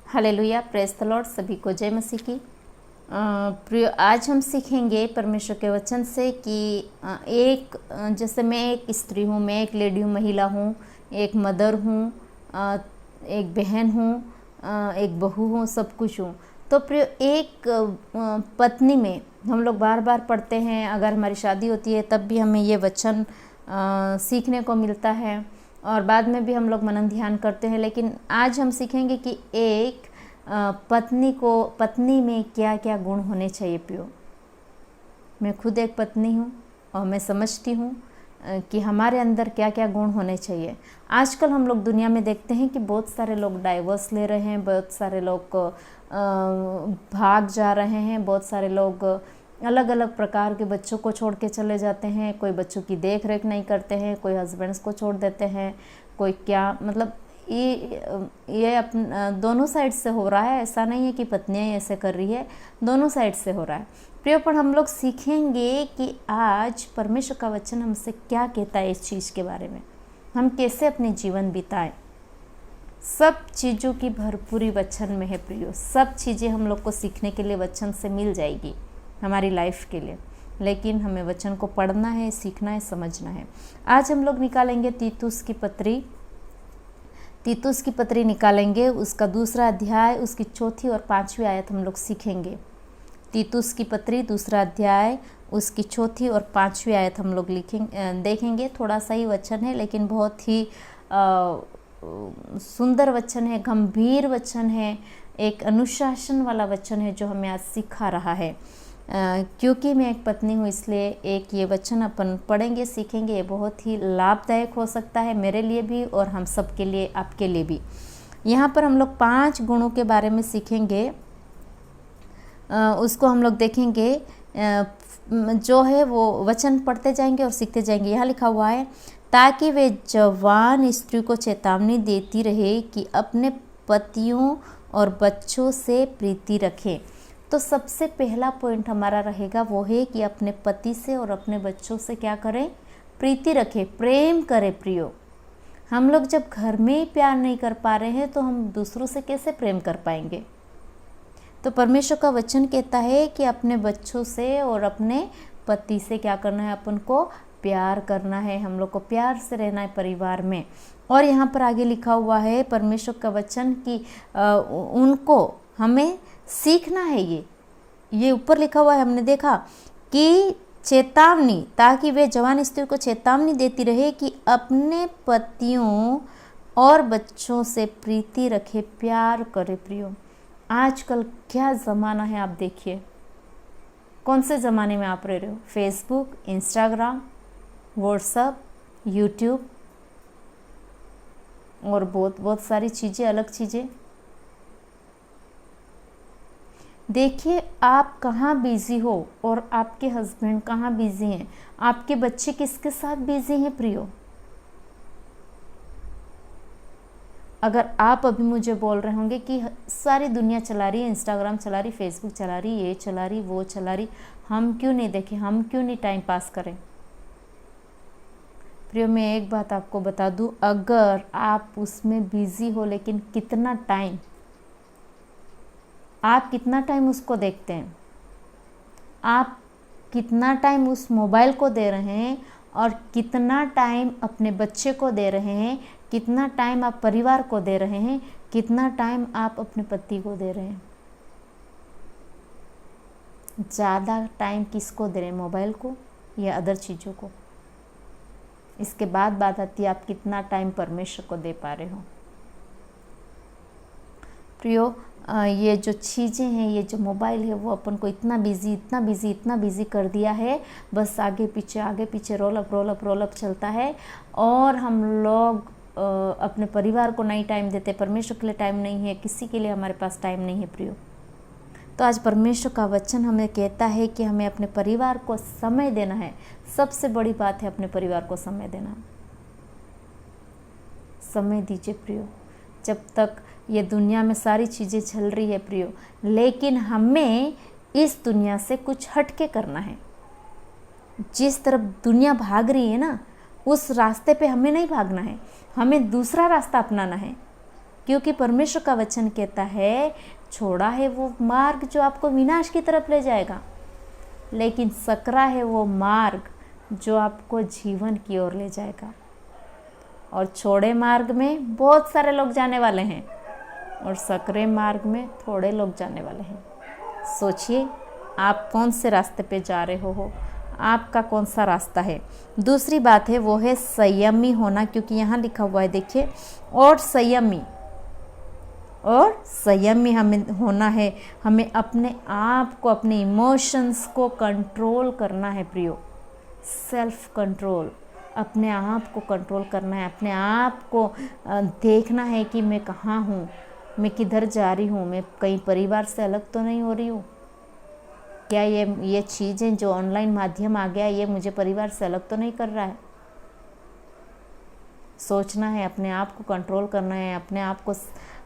Hallelujah, praise the Lord. सभी को जय मसीह की। प्रिय, आज हम सीखेंगे परमेश्वर के वचन से कि जैसे मैं एक स्त्री हूँ, मैं एक लेडी हूँ, महिला हूँ, एक मदर हूँ, एक बहन हूँ, एक बहू हूँ, सब कुछ हूँ। तो प्रिय, एक पत्नी में हम लोग बार बार पढ़ते हैं, अगर हमारी शादी होती है तब भी हमें ये वचन सीखने को मिलता है और बाद में भी हम लोग मनन ध्यान करते हैं। लेकिन आज हम सीखेंगे कि एक पत्नी में क्या क्या गुण होने चाहिए। प्रियो, मैं खुद एक पत्नी हूँ और मैं समझती हूँ कि हमारे अंदर क्या क्या गुण होने चाहिए। आजकल हम लोग दुनिया में देखते हैं कि बहुत सारे लोग डाइवोर्स ले रहे हैं, बहुत सारे लोग भाग जा रहे हैं, बहुत सारे लोग अलग अलग प्रकार के बच्चों को छोड़ के चले जाते हैं। कोई बच्चों की देख रेख नहीं करते हैं, कोई हस्बैंड्स को छोड़ देते हैं, कोई क्या, मतलब ये दोनों साइड से हो रहा है। ऐसा नहीं है कि पत्नियाँ ऐसे कर रही है, दोनों साइड से हो रहा है। प्रिय, पर हम लोग सीखेंगे कि आज परमेश्वर का वचन हमसे क्या कहता है इस चीज़ के बारे में, हम कैसे अपने जीवन बिताएं। सब चीज़ों की भरपूरी वचन में है प्रियो। सब चीज़ें हम लोग को सीखने के लिए वचन से मिल जाएगी हमारी लाइफ के लिए, लेकिन हमें वचन को पढ़ना है, सीखना है, समझना है। आज हम लोग निकालेंगे तीतुस की पत्री निकालेंगे, उसका 2 अध्याय, उसकी 4 और 5 आयत हम लोग सीखेंगे। तीतुस की पत्री 2 अध्याय, उसकी 4 और 5 आयत हम लोग देखेंगे। थोड़ा सा ही वचन है, लेकिन बहुत ही सुंदर वचन है, गंभीर वचन है, एक अनुशासन वाला वचन है जो हमें आज सिखा रहा है। क्योंकि मैं एक पत्नी हूँ, इसलिए एक ये वचन अपन पढ़ेंगे, सीखेंगे। ये बहुत ही लाभदायक हो सकता है मेरे लिए भी और हम सब के लिए, आपके लिए भी। यहाँ पर हम लोग 5 गुणों के बारे में सीखेंगे। उसको हम लोग देखेंगे, जो है वो वचन पढ़ते जाएंगे और सीखते जाएंगे। यहाँ लिखा हुआ है, ताकि वे जवान स्त्री को चेतावनी देती रहे कि अपने पतियों और बच्चों से प्रीति रखें। तो सबसे पहला पॉइंट हमारा रहेगा वो है कि अपने पति से और अपने बच्चों से क्या करें? प्रीति रखें, प्रेम करें। प्रियो, हम लोग जब घर में ही प्यार नहीं कर पा रहे हैं तो हम दूसरों से कैसे प्रेम कर पाएंगे? तो परमेश्वर का वचन कहता है कि अपने बच्चों से और अपने पति से क्या करना है? अपन को प्यार करना है, हम लोग को प्यार से रहना है परिवार में। और यहाँ पर आगे लिखा हुआ है परमेश्वर का वचन कि उनको हमें सीखना है। ये ऊपर लिखा हुआ है, हमने देखा कि चेतावनी, ताकि वे जवान स्त्री को चेतावनी देती रहे कि अपने पतियों और बच्चों से प्रीति रखे, प्यार करे। प्रियो, आजकल क्या ज़माना है, आप देखिए कौन से ज़माने में आप रह रहे हो। फेसबुक, इंस्टाग्राम, व्हाट्सएप, यूट्यूब और बहुत सारी चीज़ें, अलग चीज़ें। देखिए आप कहाँ बिज़ी हो और आपके हस्बैंड कहाँ बिज़ी हैं, आपके बच्चे किसके साथ बिज़ी हैं। प्रियो, अगर आप अभी मुझे बोल रहे होंगे कि सारी दुनिया चला रही है, इंस्टाग्राम चला रही, फेसबुक चला रही, ये चला रही, वो चला रही, हम क्यों नहीं देखें, हम क्यों नहीं टाइम पास करें। प्रियो, मैं एक बात आपको बता दूं, अगर आप उसमें बिज़ी हो, लेकिन आप कितना टाइम उसको देखते हैं, आप कितना टाइम उस मोबाइल को दे रहे हैं और कितना टाइम अपने बच्चे को दे रहे हैं, कितना टाइम आप परिवार को दे रहे हैं, कितना टाइम आप अपने पति को दे रहे हैं। ज़्यादा टाइम किसको दे रहे हैं? मोबाइल को या अदर चीज़ों को? इसके बाद बात आती है आप कितना टाइम परमेश्वर को दे पा रहे हो। प्रियो, ये जो चीज़ें हैं, ये जो मोबाइल है, वो अपन को इतना बिज़ी कर दिया है। बस आगे पीछे रोल अप चलता है और हम लोग अपने परिवार को नहीं टाइम देते, परमेश्वर के लिए टाइम नहीं है, किसी के लिए हमारे पास टाइम नहीं है। प्रियो, तो आज परमेश्वर का वचन हमें कहता है कि हमें अपने परिवार को समय देना है। सबसे बड़ी बात है अपने परिवार को समय देना। समय दीजिए प्रियो, जब तक ये दुनिया में सारी चीज़ें चल रही है प्रियो, लेकिन हमें इस दुनिया से कुछ हटके करना है। जिस तरफ दुनिया भाग रही है ना, उस रास्ते पे हमें नहीं भागना है, हमें दूसरा रास्ता अपनाना है। क्योंकि परमेश्वर का वचन कहता है छोड़ा है वो मार्ग जो आपको विनाश की तरफ ले जाएगा, लेकिन सकरा है वो मार्ग जो आपको जीवन की ओर ले जाएगा। और छोड़े मार्ग में बहुत सारे लोग जाने वाले हैं और सकरे मार्ग में थोड़े लोग जाने वाले हैं। सोचिए आप कौन से रास्ते पे जा रहे हो, आपका कौन सा रास्ता है। दूसरी बात है वो है संयमी होना, क्योंकि यहाँ लिखा हुआ है देखिए, और संयमी हमें होना है। हमें अपने आप को, अपने इमोशंस को कंट्रोल करना है प्रियो। सेल्फ कंट्रोल, अपने आप को कंट्रोल करना है, अपने आप को देखना है कि मैं कहाँ हूँ, मैं किधर जा रही हूँ, मैं कहीं परिवार से अलग तो नहीं हो रही हूँ क्या, ये चीज़ें जो ऑनलाइन माध्यम आ गया ये मुझे परिवार से अलग तो नहीं कर रहा है। सोचना है, अपने आप को कंट्रोल करना है, अपने आप को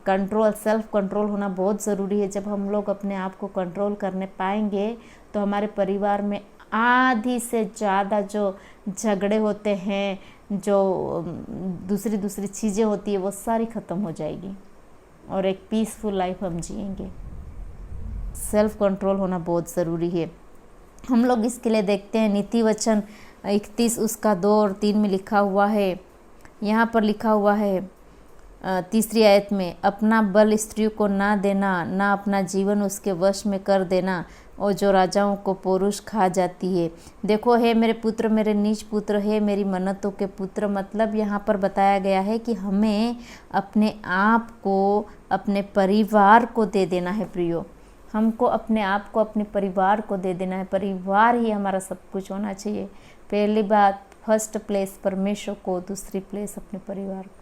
कंट्रोल, सेल्फ कंट्रोल होना बहुत ज़रूरी है। जब हम लोग अपने आप को कंट्रोल करने पाएंगे तो हमारे परिवार में आधी से ज़्यादा जो झगड़े होते हैं, जो दूसरी चीज़ें होती है, वो सारी ख़त्म हो जाएगी और एक पीसफुल लाइफ हम जिएंगे। सेल्फ कंट्रोल होना बहुत ज़रूरी है। हम लोग इसके लिए देखते हैं नीति वचन 31 उसका 2 और 3 में लिखा हुआ है। यहाँ पर लिखा हुआ है 3री आयत में, अपना बल स्त्री को ना देना, ना अपना जीवन उसके वश में कर देना, और जो राजाओं को पुरुष खा जाती है। देखो, हे मेरे पुत्र, मेरे नीच पुत्र, है मेरी मन्नतों के पुत्र। मतलब यहाँ पर बताया गया है कि हमें अपने आप को, अपने परिवार को दे देना है प्रियो। हमको अपने आप को, अपने परिवार को दे देना है। परिवार ही हमारा सब कुछ होना चाहिए। पहली बात, फर्स्ट प्लेस परमेश्वर को, दूसरी प्लेस अपने परिवार को।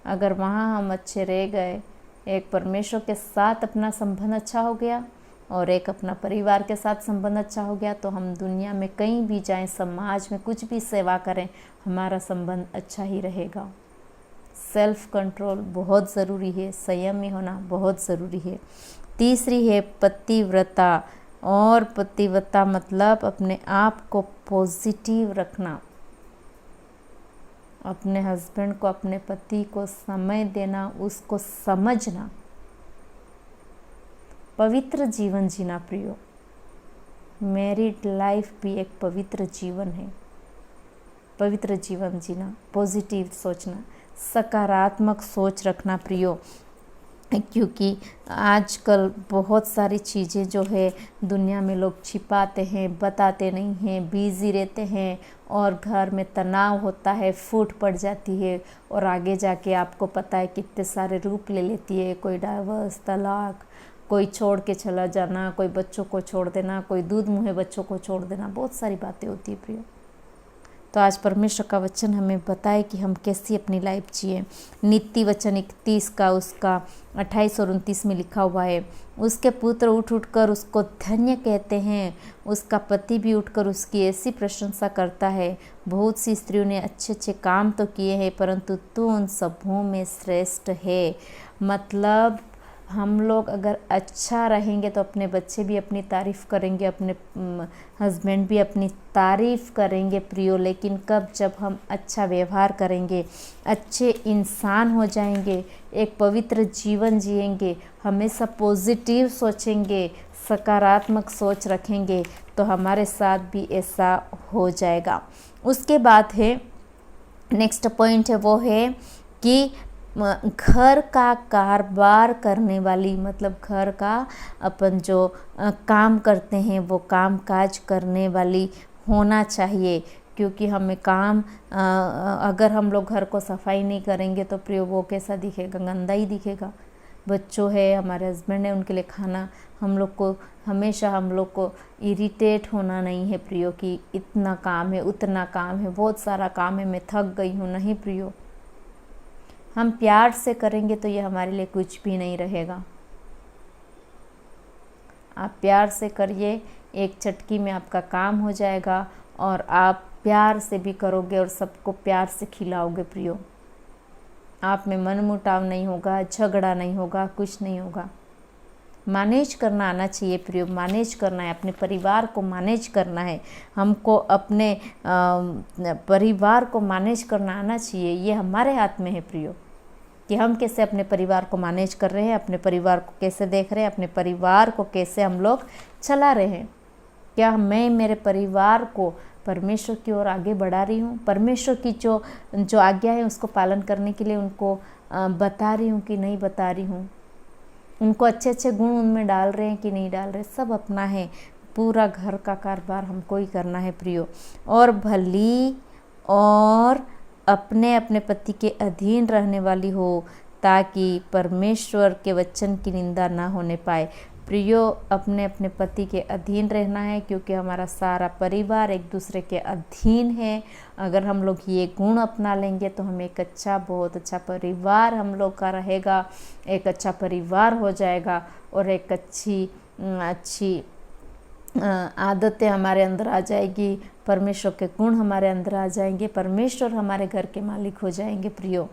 अगर वहाँ हम अच्छे रह गए, एक परमेश्वर के साथ अपना संबंध अच्छा हो गया और एक अपना परिवार के साथ संबंध अच्छा हो गया, तो हम दुनिया में कहीं भी जाएं, समाज में कुछ भी सेवा करें, हमारा संबंध अच्छा ही रहेगा। सेल्फ कंट्रोल बहुत ज़रूरी है, संयमी होना बहुत ज़रूरी है। तीसरी है पतिव्रता, और पतिव्रता मतलब अपने आप को पॉजिटिव रखना, अपने हस्बैंड को, अपने पति को समय देना, उसको समझना, पवित्र जीवन जीना प्रियो। मैरिड लाइफ भी एक पवित्र जीवन है। पवित्र जीवन जीना, पॉजिटिव सोचना, सकारात्मक सोच रखना प्रियो। क्योंकि आजकल बहुत सारी चीज़ें जो है दुनिया में लोग छिपाते हैं, बताते नहीं हैं, बिज़ी रहते हैं और घर में तनाव होता है, फूट पड़ जाती है और आगे जाके आपको पता है कितने सारे रूप ले लेती है। कोई डाइवर्स, तलाक, कोई छोड़ के चला जाना, कोई बच्चों को छोड़ देना, कोई दूध मुँहे बच्चों को छोड़ देना, बहुत सारी बातें होती है प्रिय। तो आज परमेश्वर का वचन हमें बताए कि हम कैसी अपनी लाइफ जिए। नीति वचन 31 का उसका 28 और 29 में लिखा हुआ है, उसके पुत्र उठ कर उसको धन्य कहते हैं, उसका पति भी उठकर उसकी ऐसी प्रशंसा करता है। बहुत सी स्त्रियों ने अच्छे अच्छे काम तो किए हैं, परंतु तू उन सबों में श्रेष्ठ है। मतलब हम लोग अगर अच्छा रहेंगे तो अपने बच्चे भी अपनी तारीफ़ करेंगे, अपने हस्बैंड भी अपनी तारीफ़ करेंगे प्रियो। लेकिन कब? जब हम अच्छा व्यवहार करेंगे, अच्छे इंसान हो जाएंगे, एक पवित्र जीवन जिएंगे, हमेशा पॉजिटिव सोचेंगे, सकारात्मक सोच रखेंगे, तो हमारे साथ भी ऐसा हो जाएगा। उसके बाद है नेक्स्ट पॉइंट है, वो है कि घर का कारोबार करने वाली, मतलब घर का अपन जो काम करते हैं वो काम काज करने वाली होना चाहिए। क्योंकि हमें काम अगर हम लोग घर को सफाई नहीं करेंगे तो प्रिय वो कैसा दिखेगा? गंदा ही दिखेगा। बच्चों है, हमारे हस्बैंड है, उनके लिए खाना, हम लोग को हमेशा हम लोग को इरिटेट होना नहीं है प्रियो कि इतना काम है, उतना काम है, बहुत सारा काम है, मैं थक गई हूँ। नहीं प्रियो, हम प्यार से करेंगे तो ये हमारे लिए कुछ भी नहीं रहेगा। आप प्यार से करिए, एक चटकी में आपका काम हो जाएगा और आप प्यार से भी करोगे और सबको प्यार से खिलाओगे प्रियो। आप में मनमुटाव नहीं होगा, झगड़ा नहीं होगा, कुछ नहीं होगा। मैनेज करना आना चाहिए प्रियो, मैनेज करना है, अपने परिवार को मैनेज करना है, हमको अपने परिवार को मैनेज करना आना चाहिए। ये हमारे हाथ में है प्रियो। कि हम कैसे अपने परिवार को मैनेज कर रहे हैं, अपने परिवार को कैसे देख रहे हैं, अपने परिवार को कैसे हम लोग चला रहे हैं। क्या मैं मेरे परिवार को परमेश्वर की ओर आगे बढ़ा रही हूँ, परमेश्वर की जो आज्ञा है उसको पालन करने के लिए उनको बता रही हूँ कि नहीं बता रही हूँ, उनको अच्छे अच्छे गुण उनमें डाल रहे हैं कि नहीं डाल रहे। सब अपना है, पूरा घर का कारोबार हमको ही करना है प्रियो। और भली और अपने अपने पति के अधीन रहने वाली हो, ताकि परमेश्वर के वचन की निंदा ना होने पाए। प्रियो, अपने अपने पति के अधीन रहना है, क्योंकि हमारा सारा परिवार एक दूसरे के अधीन है। अगर हम लोग ये गुण अपना लेंगे तो हम एक अच्छा, बहुत अच्छा परिवार हम लोग का रहेगा, एक अच्छा परिवार हो जाएगा और एक अच्छी आदतें हमारे अंदर आ जाएगी, परमेश्वर के गुण हमारे अंदर आ जाएंगे, परमेश्वर हमारे घर के मालिक हो जाएंगे प्रियो।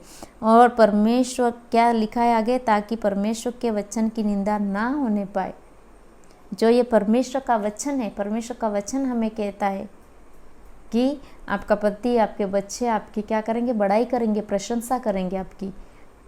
और परमेश्वर क्या लिखा है आगे, ताकि परमेश्वर के वचन की निंदा ना होने पाए। जो ये परमेश्वर का वचन है, परमेश्वर का वचन हमें कहता है कि आपका पति, आपके बच्चे आपकी क्या करेंगे, बड़ाई करेंगे, प्रशंसा करेंगे आपकी।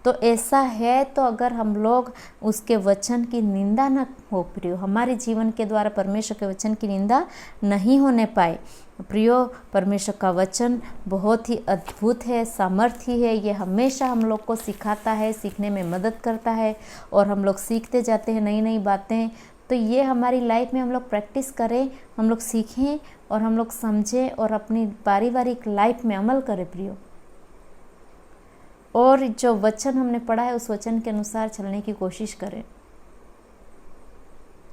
तो ऐसा है, तो अगर हम लोग उसके वचन की निंदा न हो प्रियो, हमारे जीवन के द्वारा परमेश्वर के वचन की निंदा नहीं होने पाए प्रियो। परमेश्वर का वचन बहुत ही अद्भुत है, सामर्थी है। ये हमेशा हम लोग को सिखाता है, सीखने में मदद करता है और हम लोग सीखते जाते हैं नई नई बातें। तो ये हमारी लाइफ में हम लोग प्रैक्टिस करें, हम लोग सीखें और हम लोग समझें और अपनी पारिवारिक लाइफ में अमल करें प्रियो। और जो वचन हमने पढ़ा है उस वचन के अनुसार चलने की कोशिश करें।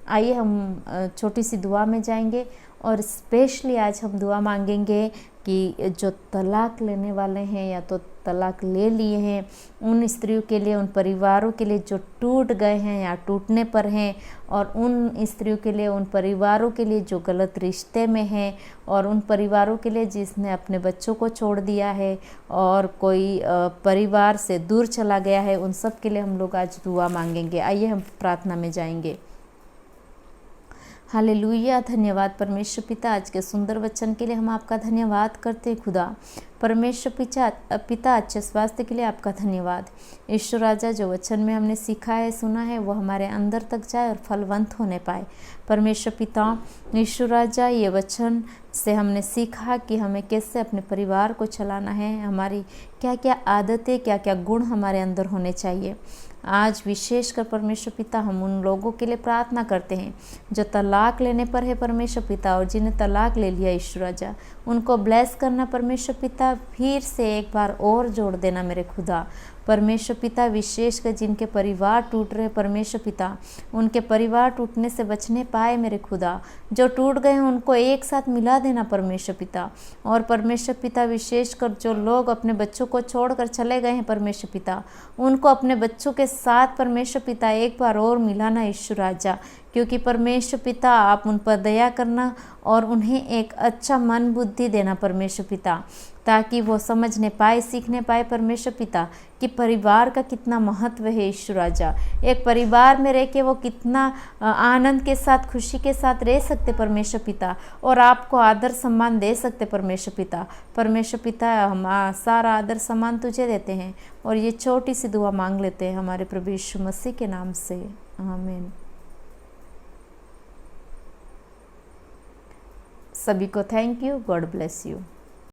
आइए हम छोटी सी दुआ में जाएंगे और स्पेशली आज हम दुआ मांगेंगे कि जो तलाक लेने वाले हैं या तो तलाक ले लिए हैं, उन स्त्रियों के लिए, उन परिवारों के लिए जो टूट गए हैं या टूटने पर हैं, और उन स्त्रियों के लिए, उन परिवारों के लिए जो गलत रिश्ते में हैं, और उन परिवारों के लिए जिसने अपने बच्चों को छोड़ दिया है और कोई परिवार से दूर चला गया है, उन सब के लिए हम लोग आज दुआ मांगेंगे। आइए हम प्रार्थना में जाएंगे। हालेलुया। धन्यवाद परमेश्वर पिता, आज के सुंदर वचन के लिए हम आपका धन्यवाद करते हैं खुदा। परमेश्वर पिता अच्छे स्वास्थ्य के लिए आपका धन्यवाद। ईश्वर राजा, जो वचन में हमने सीखा है, सुना है, वो हमारे अंदर तक जाए और फलवंत होने पाए। परमेश्वर पिता, ईश्वर राजा, ये वचन से हमने सीखा कि हमें कैसे अपने परिवार को चलाना है, हमारी क्या क्या आदतें, क्या क्या गुण हमारे अंदर होने चाहिए। आज विशेषकर परमेश्वर पिता हम उन लोगों के लिए प्रार्थना करते हैं जो तलाक लेने पर है परमेश्वर पिता, और जिन्हें तलाक ले लिया ईश्वर राजा, उनको ब्लेस करना परमेश्वर पिता, फिर से एक बार और जोड़ देना मेरे खुदा। परमेश्वर पिता, विशेषकर जिनके परिवार टूट रहे परमेश्वर पिता, उनके परिवार टूटने से बचने पाए मेरे खुदा। जो टूट गए हैं उनको एक साथ मिला देना परमेश्वर पिता। और परमेश्वर पिता, विशेषकर जो लोग अपने बच्चों को छोड़कर चले गए हैं परमेश्वर पिता, उनको अपने बच्चों के साथ परमेश्वर पिता एक बार और मिलाना ईश्वर राजा, क्योंकि परमेश्वर पिता आप उन पर दया करना और उन्हें एक अच्छा मन बुद्धि देना परमेश्वर पिता, ताकि वो समझने पाए, सीखने पाए परमेश्वर पिता कि परिवार का कितना महत्व है ईश्वर राजा। एक परिवार में रह के वो कितना आनंद के साथ, खुशी के साथ रह सकते परमेश्वर पिता, और आपको आदर सम्मान दे सकते परमेश्वर पिता। परमेश्वर पिता, हम सारा आदर सम्मान तुझे देते हैं और ये छोटी सी दुआ मांग लेते हैं हमारे प्रभु यीशु मसीह के नाम से, आमीन। सभी को thank you, God bless you.